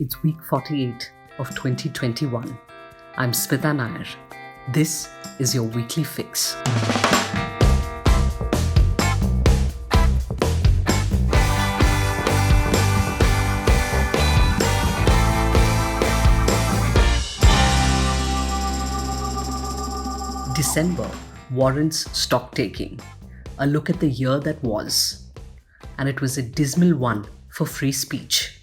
It's week 48 of 2021. I'm Smitha Nair. This is your weekly fix. December warrants stock taking. A look at the year that was. And it was a dismal one for free speech.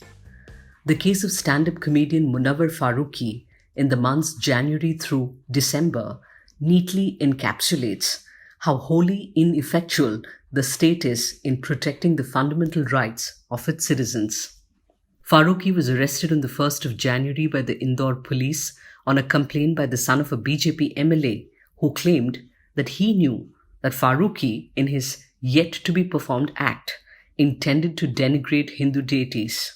The case of stand-up comedian Munawar Faruqui in the months January through December neatly encapsulates how wholly ineffectual the state is in protecting the fundamental rights of its citizens. Faruqui was arrested on the 1st of January by the Indore police on a complaint by the son of a BJP MLA who claimed that he knew that Faruqui, in his yet-to-be-performed act, intended to denigrate Hindu deities.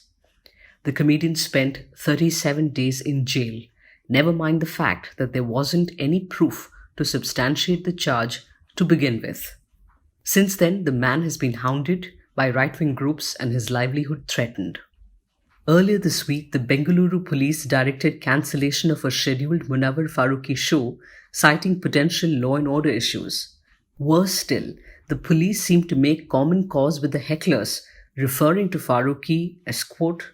The comedian spent 37 days in jail, never mind the fact that there wasn't any proof to substantiate the charge to begin with. Since then, the man has been hounded by right-wing groups and his livelihood threatened. Earlier this week, the Bengaluru police directed cancellation of a scheduled Munawar Faruqui show, citing potential law and order issues. Worse still, the police seemed to make common cause with the Hecklers, referring to Faruqui as, quote,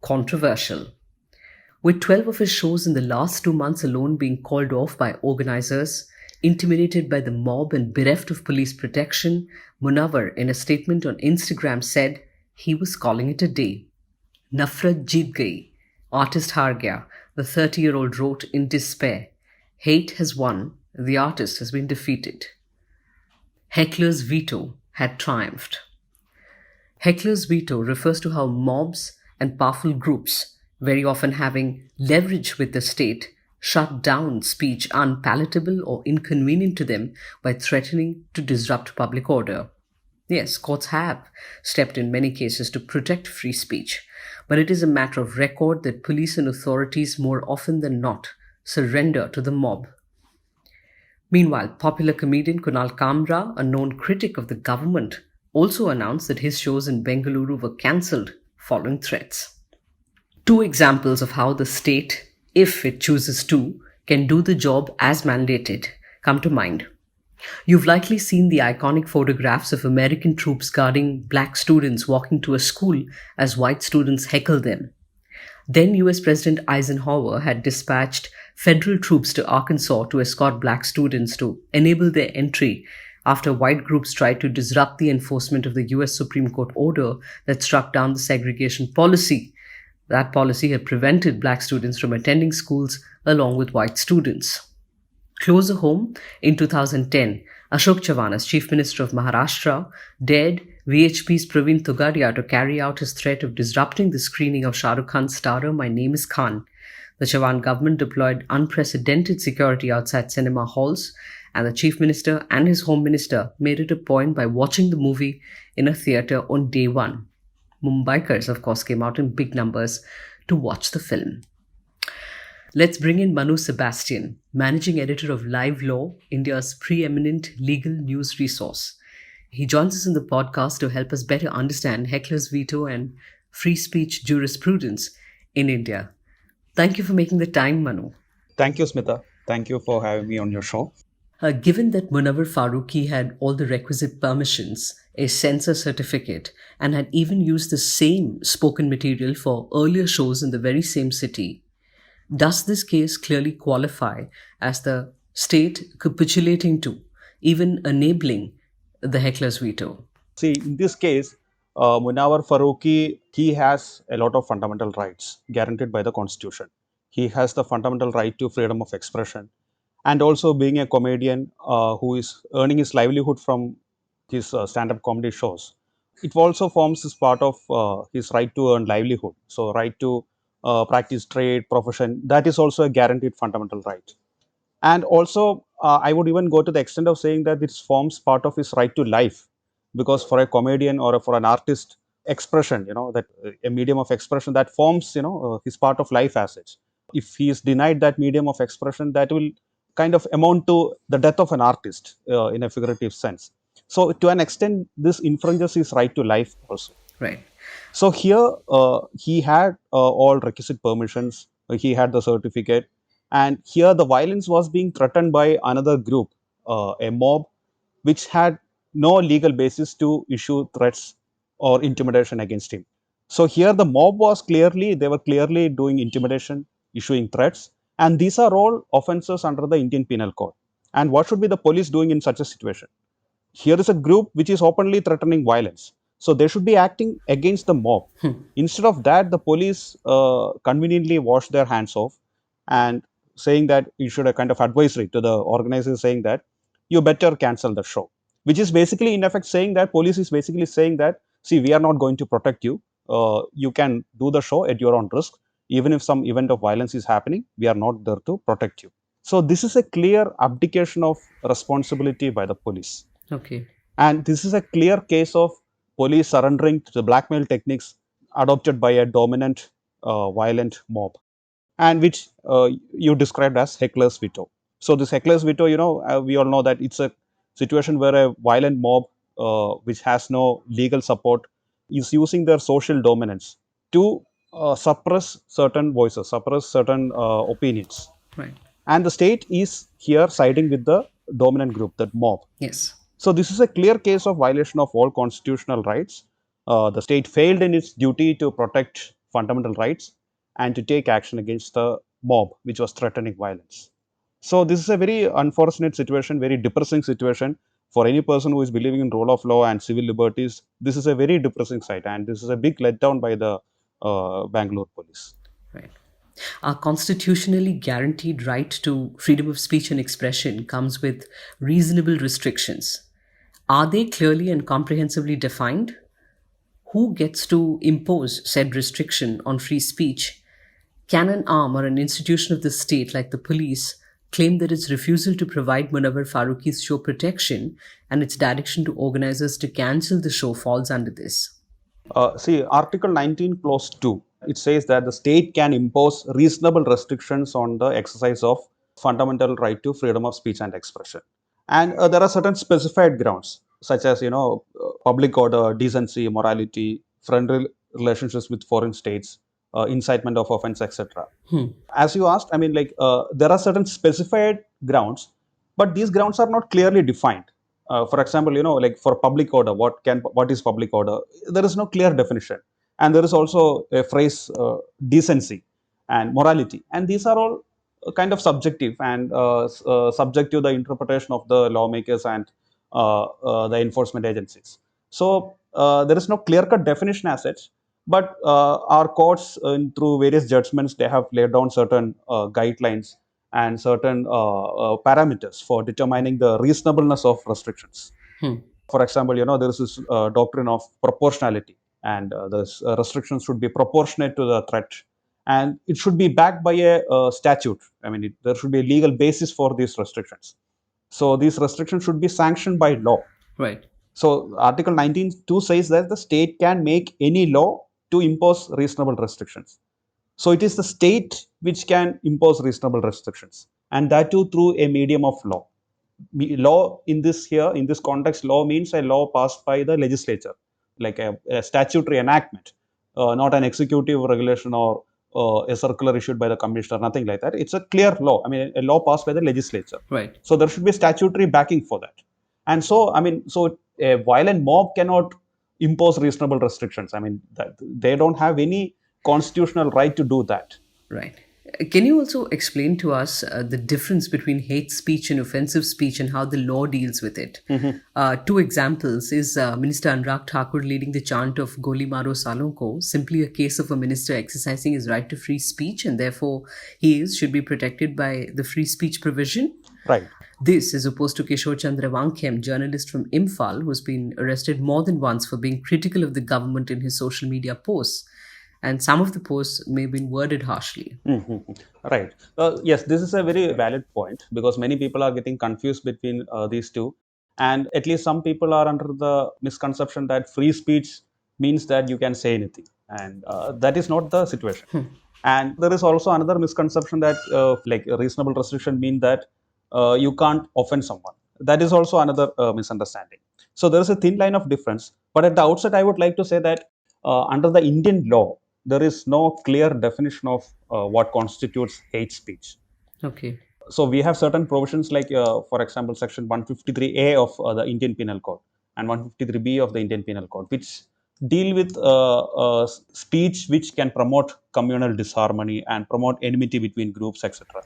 controversial. With 12 of his shows in the last 2 months alone being called off by organizers, intimidated by the mob and bereft of police protection, Munawar, in a statement on Instagram, said he was calling it a day. Nafrat jeet gayi, artist haar gaya, the 30-year-old wrote in despair. Hate has won, the artist has been defeated. Heckler's veto had triumphed. Heckler's veto refers to how mobs and powerful groups, very often having leverage with the state, shut down speech unpalatable or inconvenient to them by threatening to disrupt public order. Yes, courts have stepped in many cases to protect free speech, but it is a matter of record that police and authorities more often than not surrender to the mob. Meanwhile, popular comedian Kunal Kamra, a known critic of the government, also announced that his shows in Bengaluru were cancelled following threats. Two examples of how the state, if it chooses to, can do the job as mandated come to mind. You've likely seen the iconic photographs of American troops guarding black students walking to a school as white students heckle them. Then US President Eisenhower had dispatched federal troops to Arkansas to escort black students to enable their entry after white groups tried to disrupt the enforcement of the US Supreme Court order that struck down the segregation policy. That policy had prevented black students from attending schools along with white students. Closer home, in 2010, Ashok Chavan, as Chief Minister of Maharashtra, dared VHP's Praveen Togadia to carry out his threat of disrupting the screening of Shah Rukh Khan's starrer My Name is Khan. The Chavan government deployed unprecedented security outside cinema halls, and the Chief Minister and his Home Minister made it a point by watching the movie in a theatre on day one. Mumbaikars, of course, came out in big numbers to watch the film. Let's bring in Manu Sebastian, Managing Editor of LiveLaw, India's preeminent legal news resource. He joins us in the podcast to help us better understand Heckler's veto and free speech jurisprudence in India. Thank you for making the time, Manu. Thank you, Smitha. Thank you for having me on your show. Given that Munawar Faruqui had all the requisite permissions, a censor certificate, and had even used the same spoken material for earlier shows in the very same city, does this case clearly qualify as the state capitulating to, even enabling, the Heckler's veto? See, in this case, Munawar Faruqui, he has a lot of fundamental rights guaranteed by the Constitution. He has the fundamental right to freedom of expression. And also being a comedian who is earning his livelihood from his stand-up comedy shows, it also forms as part of his right to earn livelihood. So right to practice trade, profession, that is also a guaranteed fundamental right. And also, I would even go to the extent of saying that this forms part of his right to life, because for a comedian or for an artist, expression, that a medium of expression that forms, his part of life as such. If he is denied that medium of expression, that will kind of amount to the death of an artist in a figurative sense. So to an extent, this infringes his right to life also. Right. So here he had all requisite permissions. He had the certificate, and here the violence was being threatened by another group, a mob, which had no legal basis to issue threats or intimidation against him. So here the mob was clearly, they were clearly doing intimidation, issuing threats, and these are all offenses under the Indian Penal Code. And what should be the police doing in such a situation? Here is a group which is openly threatening violence. So they should be acting against the mob. Instead of that, the police conveniently wash their hands off and saying that you should a kind of advisory to the organizers saying that you better cancel the show, which is basically in effect saying that police is basically saying that, see, we are not going to protect you. You can do the show at your own risk. Even if some event of violence is happening, we are not there to protect you. So this is a clear abdication of responsibility by the police. Okay. And this is a clear case of police surrendering to the blackmail techniques adopted by a dominant, violent mob, and which you described as Heckler's veto. So this Heckler's veto, we all know that it's a situation where a violent mob, which has no legal support, is using their social dominance to suppress certain voices, suppress certain opinions. Right. And the state is here siding with the dominant group, that mob. Yes. So this is a clear case of violation of all constitutional rights. The state failed in its duty to protect fundamental rights and to take action against the mob which was threatening violence. So this is a very unfortunate situation, very depressing situation for any person who is believing in rule of law and civil liberties. This is a very depressing sight, and this is a big letdown by the Bangalore police. Right. Our constitutionally guaranteed right to freedom of speech and expression comes with reasonable restrictions. Are they clearly and comprehensively defined? Who gets to impose said restriction on free speech? Can an arm or an institution of the state, like the police, claim that its refusal to provide Munawar Faruqi's show protection and its direction to organizers to cancel the show falls under this? See, Article 19, Clause 2, it says that the state can impose reasonable restrictions on the exercise of fundamental right to freedom of speech and expression. And there are certain specified grounds, such as, public order, decency, morality, friendly relationships with foreign states, incitement of offense, etc. As you asked, I mean, like, there are certain specified grounds, but these grounds are not clearly defined. For example, like for public order, what is public order? There is no clear definition, and there is also a phrase, decency and morality, and these are all kind of subjective and subject to the interpretation of the lawmakers and the enforcement agencies. So there is no clear-cut definition as such, but our courts, through various judgments, they have laid down certain guidelines and certain parameters for determining the reasonableness of restrictions. For example, there is this doctrine of proportionality, and the restrictions should be proportionate to the threat, and it should be backed by a statute. I mean, there should be a legal basis for these restrictions. So these restrictions should be sanctioned by law. Right. So Article 19.2 says that the state can make any law to impose reasonable restrictions. So it is the state which can impose reasonable restrictions, and that too through a medium of law. Law in this context, law means a law passed by the legislature, like a statutory enactment, not an executive regulation or a circular issued by the commissioner, nothing like that. It's a clear law. I mean, a law passed by the legislature. Right. So there should be statutory backing for that. And so, I mean, so a violent mob cannot impose reasonable restrictions. I mean, that they don't have any constitutional right to do that. Right. Can you also explain to us the difference between hate speech and offensive speech and how the law deals with it? Two examples is Minister Anurag Thakur leading the chant of Goli Maro Salon Ko, simply a case of a minister exercising his right to free speech, and therefore should be protected by the free speech provision. Right. This is opposed to Kishore Chandra Wankem, journalist from Imphal, who's been arrested more than once for being critical of the government in his social media posts. And some of the posts may have been worded harshly. Right. Yes, this is a very valid point, because many people are getting confused between these two. And at least some people are under the misconception that free speech means that you can say anything. And that is not the situation. And there is also another misconception that like a reasonable restriction means that you can't offend someone. That is also another misunderstanding. So there is a thin line of difference. But at the outset, I would like to say that under the Indian law, there is no clear definition of what constitutes hate speech. Okay. So we have certain provisions like, for example, Section 153A of the Indian Penal Code and 153B of the Indian Penal Code, which deal with speech which can promote communal disharmony and promote enmity between groups, etc.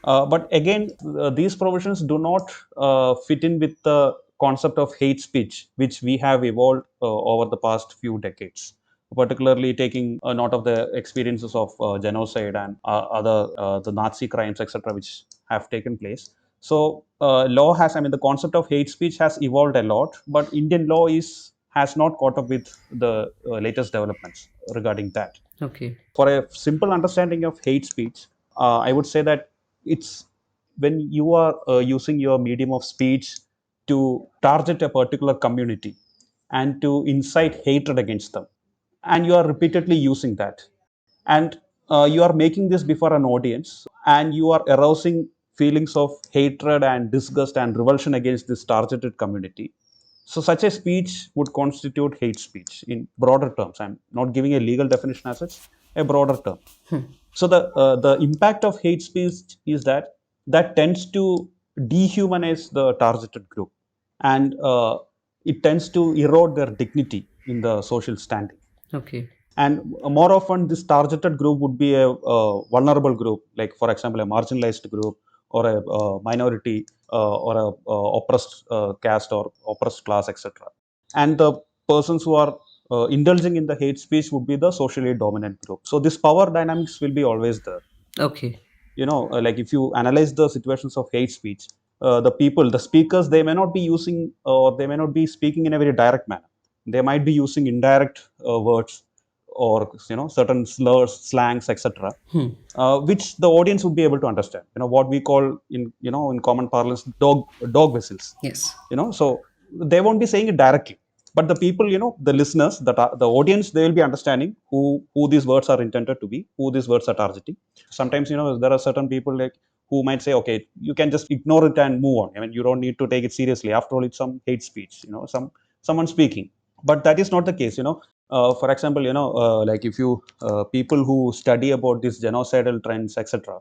But again, these provisions do not fit in with the concept of hate speech, which we have evolved over the past few decades, particularly taking note of the experiences of genocide and other the Nazi crimes, etc., which have taken place. So, law has, I mean, the concept of hate speech has evolved a lot, but Indian law has not caught up with the latest developments regarding that. Okay. For a simple understanding of hate speech, I would say that it's when you are using your medium of speech to target a particular community and to incite hatred against them, and you are repeatedly using that, and you are making this before an audience, and you are arousing feelings of hatred and disgust and revulsion against this targeted community. So such a speech would constitute hate speech in broader terms. I'm not giving a legal definition as such, a broader term. So the impact of hate speech is that tends to dehumanize the targeted group, and it tends to erode their dignity in the social standing. Okay. And more often, this targeted group would be a vulnerable group, like for example, a marginalized group or a minority or a oppressed caste or oppressed class, etc. And the persons who are indulging in the hate speech would be the socially dominant group. So this power dynamics will be always there. Okay. Like if you analyze the situations of hate speech, the speakers, they may not be using or they may not be speaking in a very direct manner. They might be using indirect words or certain slurs, slangs, etc., which the audience would be able to understand. What we call in common parlance dog whistles. Yes. So they won't be saying it directly, but the people, the listeners, the audience, they will be understanding who these words are intended to be, who these words are targeting. Sometimes there are certain people like who might say, okay, you can just ignore it and move on. I mean, you don't need to take it seriously. After all, it's some hate speech. Someone speaking. But that is not the case. For example, like if you people who study about these genocidal trends, etc.,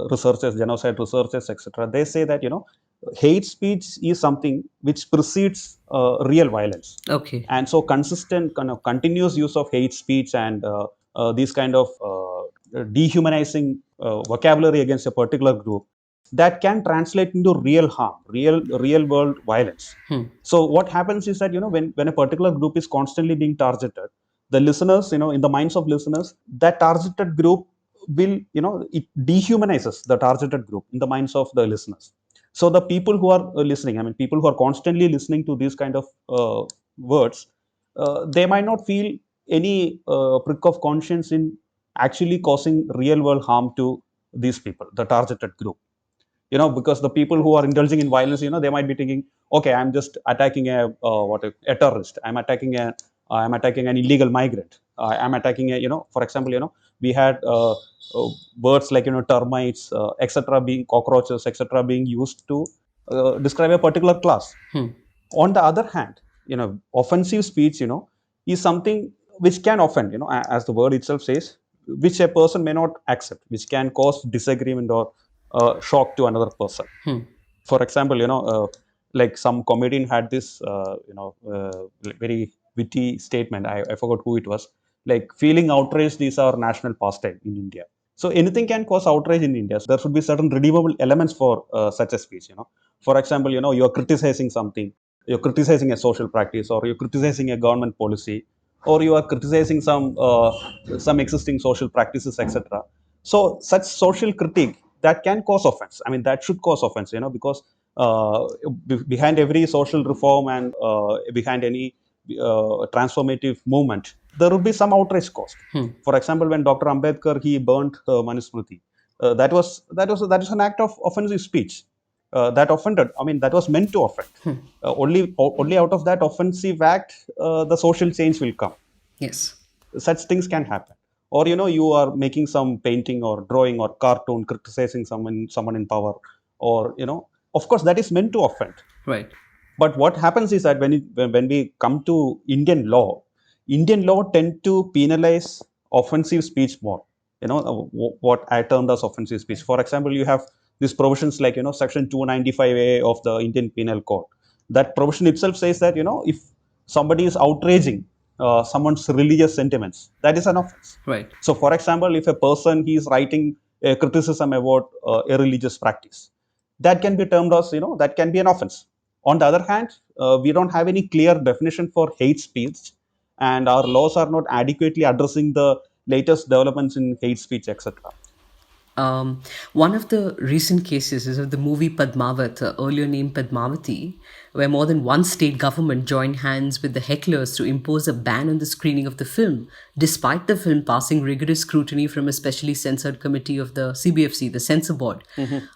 researchers, genocide researchers, etc., they say that hate speech is something which precedes real violence. Okay. And so consistent kind of continuous use of hate speech and these kind of dehumanizing vocabulary against a particular group, that can translate into real harm, real world violence. So what happens is that when a particular group is constantly being targeted, the listeners, in the minds of listeners, that targeted group will, it dehumanizes the targeted group in the minds of the listeners. So the people who are listening, I mean, people who are constantly listening to these kind of words, they might not feel any prick of conscience in actually causing real world harm to these people, the targeted group. Because the people who are indulging in violence, they might be thinking, okay, I'm just attacking a terrorist. I'm attacking an illegal migrant. I'm attacking a, for example, we had words like, termites, etc., being cockroaches, etc., being used to describe a particular class. On the other hand, offensive speech, is something which can offend, as the word itself says, which a person may not accept, which can cause disagreement or shock to another person. For example, like some comedian had this, very witty statement. I forgot who it was. Like, feeling outraged is our national pastime in India. So anything can cause outrage in India. So there should be certain redeemable elements for such a speech. For example, you are criticizing something, you're criticizing a social practice, or you're criticizing a government policy, or you are criticizing some existing social practices, etc. So such social critique, that can cause offense. I mean, that should cause offense, because behind every social reform and behind any transformative movement, there will be some outrage caused. For example, when Dr. Ambedkar, he burnt Manusmriti, that is an act of offensive speech that offended. I mean, that was meant to offend. Only out of that offensive act, the social change will come. Yes. Such things can happen. Or you are making some painting or drawing or cartoon criticizing someone in power, or of course that is meant to offend. Right. But what happens is that when we come to Indian law, Indian law tend to penalize offensive speech more. What I termed as offensive speech. For example, you have these provisions like Section 295A of the Indian Penal Code. That provision itself says that if somebody is outraging someone's religious sentiments, that is an offense. Right. So, for example, if a person he is writing a criticism about a religious practice, that can be termed as that can be an offense. On the other hand, we don't have any clear definition for hate speech, and our laws are not adequately addressing the latest developments in hate speech, etc. Um, One of the recent cases is of the movie Padmavat, earlier named Padmavati, where more than one state government joined hands with the Hecklers to impose a ban on the screening of the film, despite the film passing rigorous scrutiny from a specially censored committee of the CBFC, the censor board.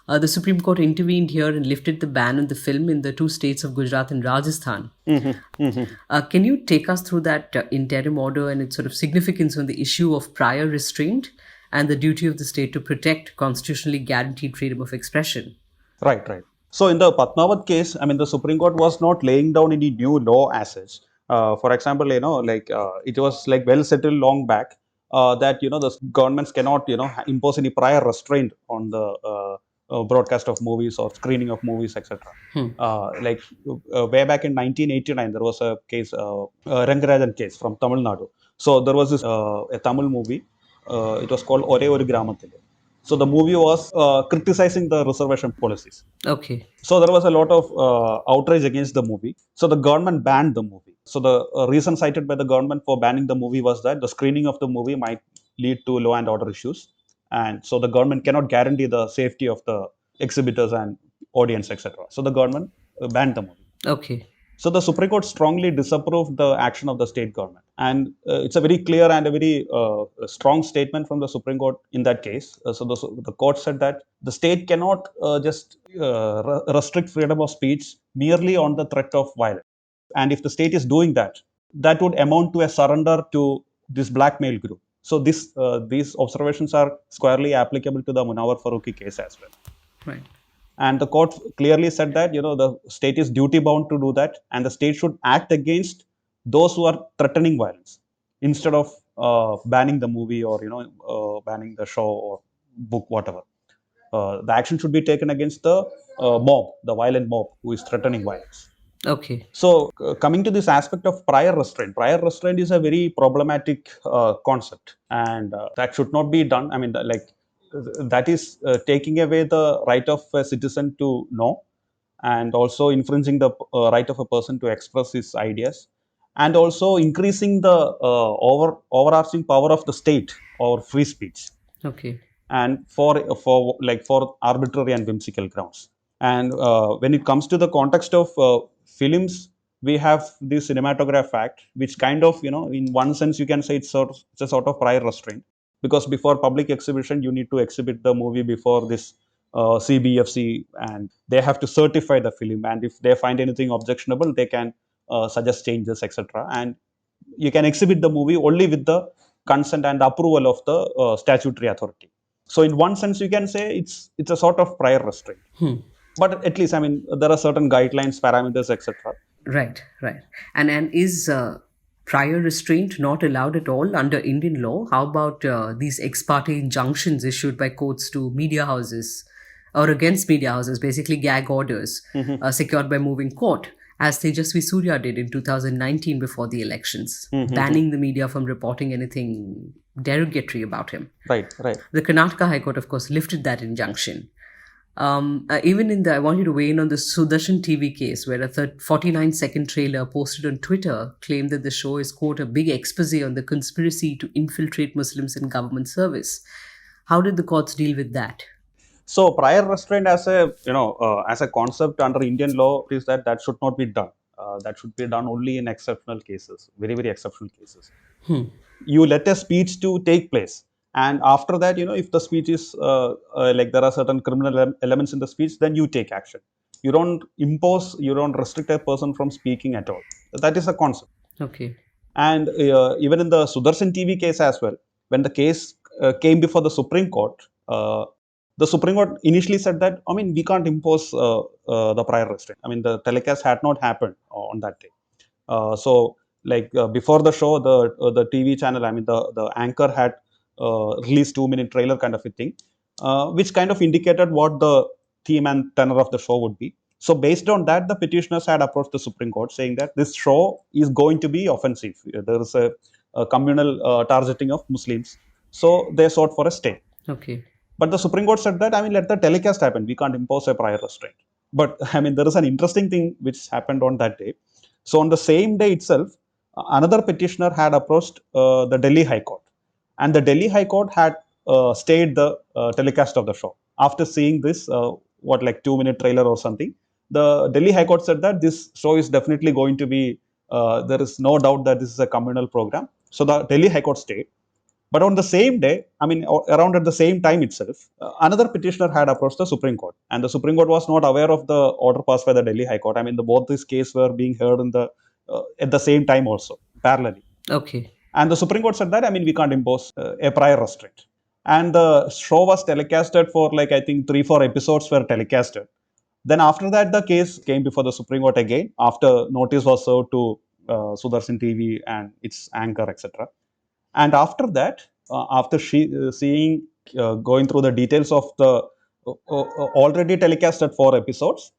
The Supreme Court intervened here and lifted the ban on the film in the two states of Gujarat and Rajasthan. Can you take us through that interim order and its sort of significance on the issue of prior restraint and the duty of the state to protect constitutionally guaranteed freedom of expression? Right, right. So in the Padmavat case, I mean, the Supreme Court was not laying down any new law as such. For example, it was like well settled long back that the governments cannot impose any prior restraint on the broadcast of movies or screening of movies, etc. Way back in 1989, there was a case, Rangarajan case from Tamil Nadu. So there was this a Tamil movie. It was called Ore Oru Gramathile. So the movie was criticizing the reservation policies. Okay. So there was a lot of outrage against the movie. So the government banned the movie. So the reason cited by the government for banning the movie was that the screening of the movie might lead to law and order issues, and so the government cannot guarantee the safety of the exhibitors and audience, etc. So the government banned the movie. Okay. So the Supreme Court strongly disapproved the action of the state government, and it's a very clear and a very strong statement from the Supreme Court in that case. The court said that the state cannot just restrict freedom of speech merely on the threat of violence, and if the state is doing that, that would amount to a surrender to this blackmail group. So these observations are squarely applicable to the Munawar Faruqui case as well. Right. And the court clearly said that the state is duty bound to do that, and the state should act against those who are threatening violence instead of banning the movie or banning the show or book, whatever. The action should be taken against the mob, the violent mob who is threatening violence. Okay. So coming to this aspect of prior restraint is a very problematic concept, and that should not be done. I mean, that is taking away the right of a citizen to know, and also infringing the right of a person to express his ideas, and also increasing the overarching power of the state or free speech, Okay. and for arbitrary and whimsical grounds. And when it comes to the context of films, we have the Cinematograph Act, which kind of in one sense you can say it's a sort of prior restraint, because before public exhibition you need to exhibit the movie before this CBFC, and they have to certify the film, and if they find anything objectionable they can suggest changes, etc. And you can exhibit the movie only with the consent and approval of the statutory authority. So in one sense you can say it's a sort of prior restraint, but at least, I mean, there are certain guidelines, parameters, etc. Right. Right. And is prior restraint not allowed at all under Indian law? How about these ex parte injunctions issued by courts to media houses or against media houses, basically gag orders secured by moving court, as Tejasvi Surya did in 2019 before the elections, banning the media from reporting anything derogatory about him. Right, right. The Karnataka High Court, of course, lifted that injunction. Even in the, I want you to weigh in on the Sudarshan TV case, where a 49-second trailer posted on Twitter claimed that the show is, quote, a big expose on the conspiracy to infiltrate Muslims in government service. How did the courts deal with that? So prior restraint as a as a concept under Indian law is that should not be done. That should be done only in exceptional cases, very very exceptional cases. You let a speech to take place, and after that, if the speech is like there are certain criminal elements in the speech, then you take action. You don't impose, you don't restrict a person from speaking at all. That is a concept. Okay. And even in the Sudarshan TV case as well, when the case came before the Supreme Court, the Supreme Court initially said that, I mean, we can't impose the prior restraint. I mean, the telecast had not happened on that day. So before the show, the TV channel, I mean the anchor had released 2-minute trailer kind of a thing, which kind of indicated what the theme and tenor of the show would be. So based on that, the petitioners had approached the Supreme Court saying that this show is going to be offensive. There is a communal targeting of Muslims. So they sought for a stay. Okay. But the Supreme Court said that, I mean, let the telecast happen. We can't impose a prior restraint. But I mean, there is an interesting thing which happened on that day. So on the same day itself, another petitioner had approached the Delhi High Court, and the Delhi High Court had stayed the telecast of the show after seeing this 2-minute trailer or something. The Delhi High Court said that this show is definitely going to be. There is no doubt that this is a communal program. So the Delhi High Court stayed. But on the same day, I mean, around at the same time itself, another petitioner had approached the Supreme Court, and the Supreme Court was not aware of the order passed by the Delhi High Court. I mean, both these cases were being heard in the at the same time also, parallelly. Okay. And the Supreme Court said that, I mean, we can't impose a prior restraint. And the show was telecasted for I think 3-4 episodes were telecasted. Then after that, the case came before the Supreme Court again after notice was served to Sudarshan TV and its anchor, etc. And after that, after seeing, going through the details of the already telecasted 4 episodes,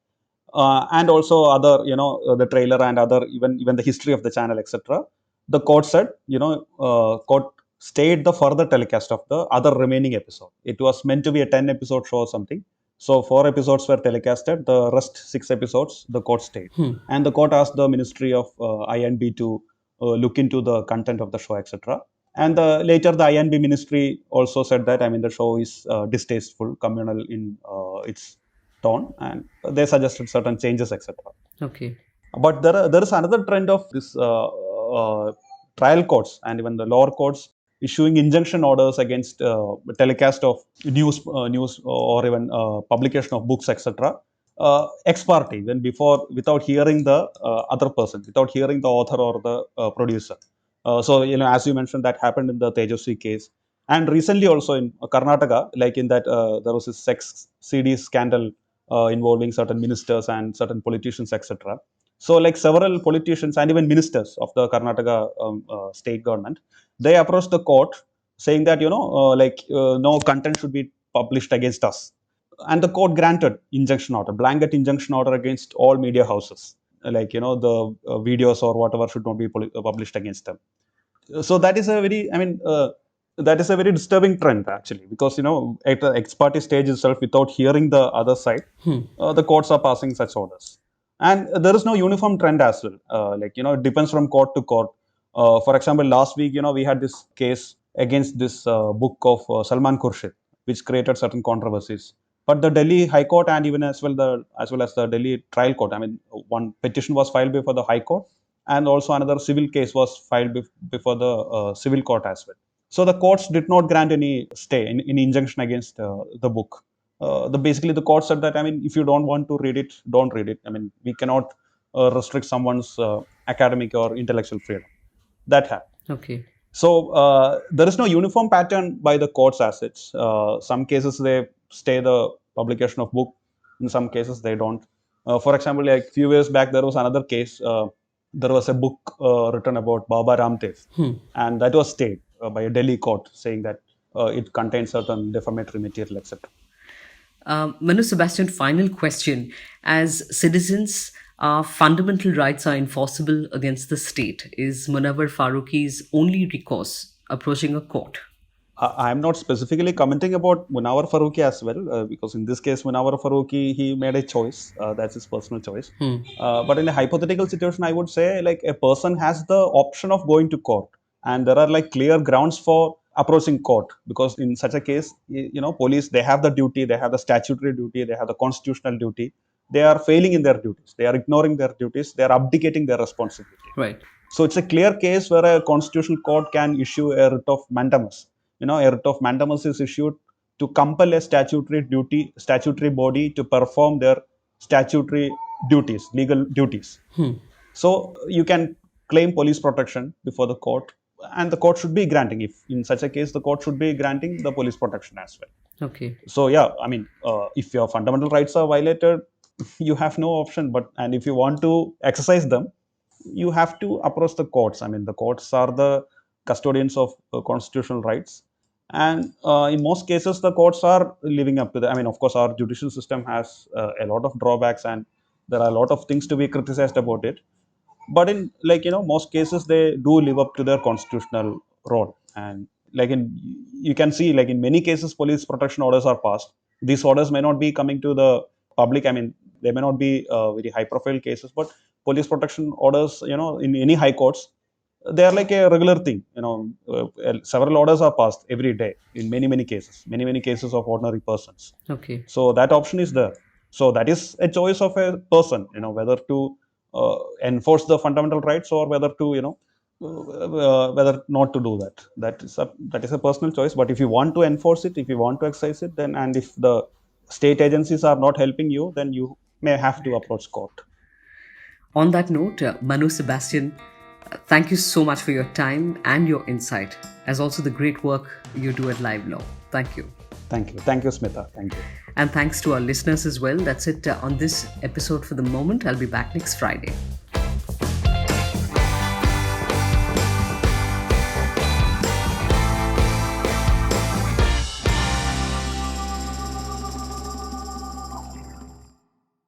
and also other, the trailer and other, even the history of the channel, etc. The court said, court stayed the further telecast of the other remaining episode. It was meant to be a 10-episode show or something. So 4 episodes were telecasted. The rest 6 episodes, the court stayed. And the court asked the Ministry of INB to look into the content of the show, etc. And later, the INB ministry also said that, I mean, the show is distasteful, communal in its tone, and they suggested certain changes, etc. Okay. But there is another trend of this trial courts and even the lower courts issuing injunction orders against telecast of news or even publication of books, etc. Ex parte, when before, without hearing the other person, without hearing the author or the producer. So, as you mentioned, that happened in the Tejasvi case. And recently also in Karnataka, like in that there was a sex CD scandal involving certain ministers and certain politicians, etc. So, several politicians and even ministers of the Karnataka state government, they approached the court saying that, no content should be published against us. And the court granted injunction order, blanket injunction order against all media houses. The videos or whatever should not be published against them. So that is a very, that is a very disturbing trend actually, because at the ex parte stage itself, without hearing the other side, the courts are passing such orders, and there is no uniform trend as well. It depends from court to court. For example, last week, we had this case against this book of Salman Khurshid, which created certain controversies. But the Delhi High Court and even as well as the Delhi Trial Court, I mean, one petition was filed before the High Court, and also another civil case was filed before the civil court as well. So the courts did not grant any stay, any injunction against the book. Basically, the court said that, I mean, if you don't want to read it, don't read it. I mean, we cannot restrict someone's academic or intellectual freedom. That happened. Okay. So there is no uniform pattern by the courts as such. Some cases they stay the publication of book. In some cases they don't. For example, like few years back, there was another case. There was a book written about Baba Ramdev, and that was stayed by a Delhi court, saying that it contains certain defamatory material, etc. Manu Sebastian, final question. As citizens, our fundamental rights are enforceable against the state. Is Munawar Faruqui's only recourse approaching a court? I am not specifically commenting about Munawar Faruqui as well, because in this case, Munawar Faruqui, he made a choice. That's his personal choice. But in a hypothetical situation, I would say a person has the option of going to court, and there are clear grounds for approaching court, because in such a case, police, they have the duty, they have the statutory duty, they have the constitutional duty. They are failing in their duties. They are ignoring their duties. They are abdicating their responsibility. Right. So it's a clear case where a constitutional court can issue a writ of mandamus. A writ of mandamus is issued to compel a statutory body to perform their statutory duties, legal duties. So you can claim police protection before the court, and the court should be granting. If in such a case, the court should be granting the police protection as well. Okay. So yeah, I mean, if your fundamental rights are violated, you have no option. And if you want to exercise them, you have to approach the courts. I mean, the courts are the custodians of constitutional rights, and in most cases, the courts are living up to the. I mean, of course, our judicial system has a lot of drawbacks, and there are a lot of things to be criticized about it. But in, like, most cases, they do live up to their constitutional role. And like in, you can see, like, in many cases, police protection orders are passed. These orders may not be coming to the public. I mean, they may not be very high profile cases, but police protection orders, in any high courts, they are like a regular thing. Several orders are passed every day in many cases, many cases of ordinary persons. Okay. So that option is there. So that is a choice of a person, whether to enforce the fundamental rights, or whether to, whether not to do that. That is a personal choice. But if you want to enforce it, if you want to exercise it, then, and if the state agencies are not helping you, then you may have to approach court. On that note, Manu Sebastian, thank you so much for your time and your insight, as also the great work you do at LiveLaw. Thank you. Thank you, Smitha. Thank you. And thanks to our listeners as well. That's it on this episode for the moment. I'll be back next Friday.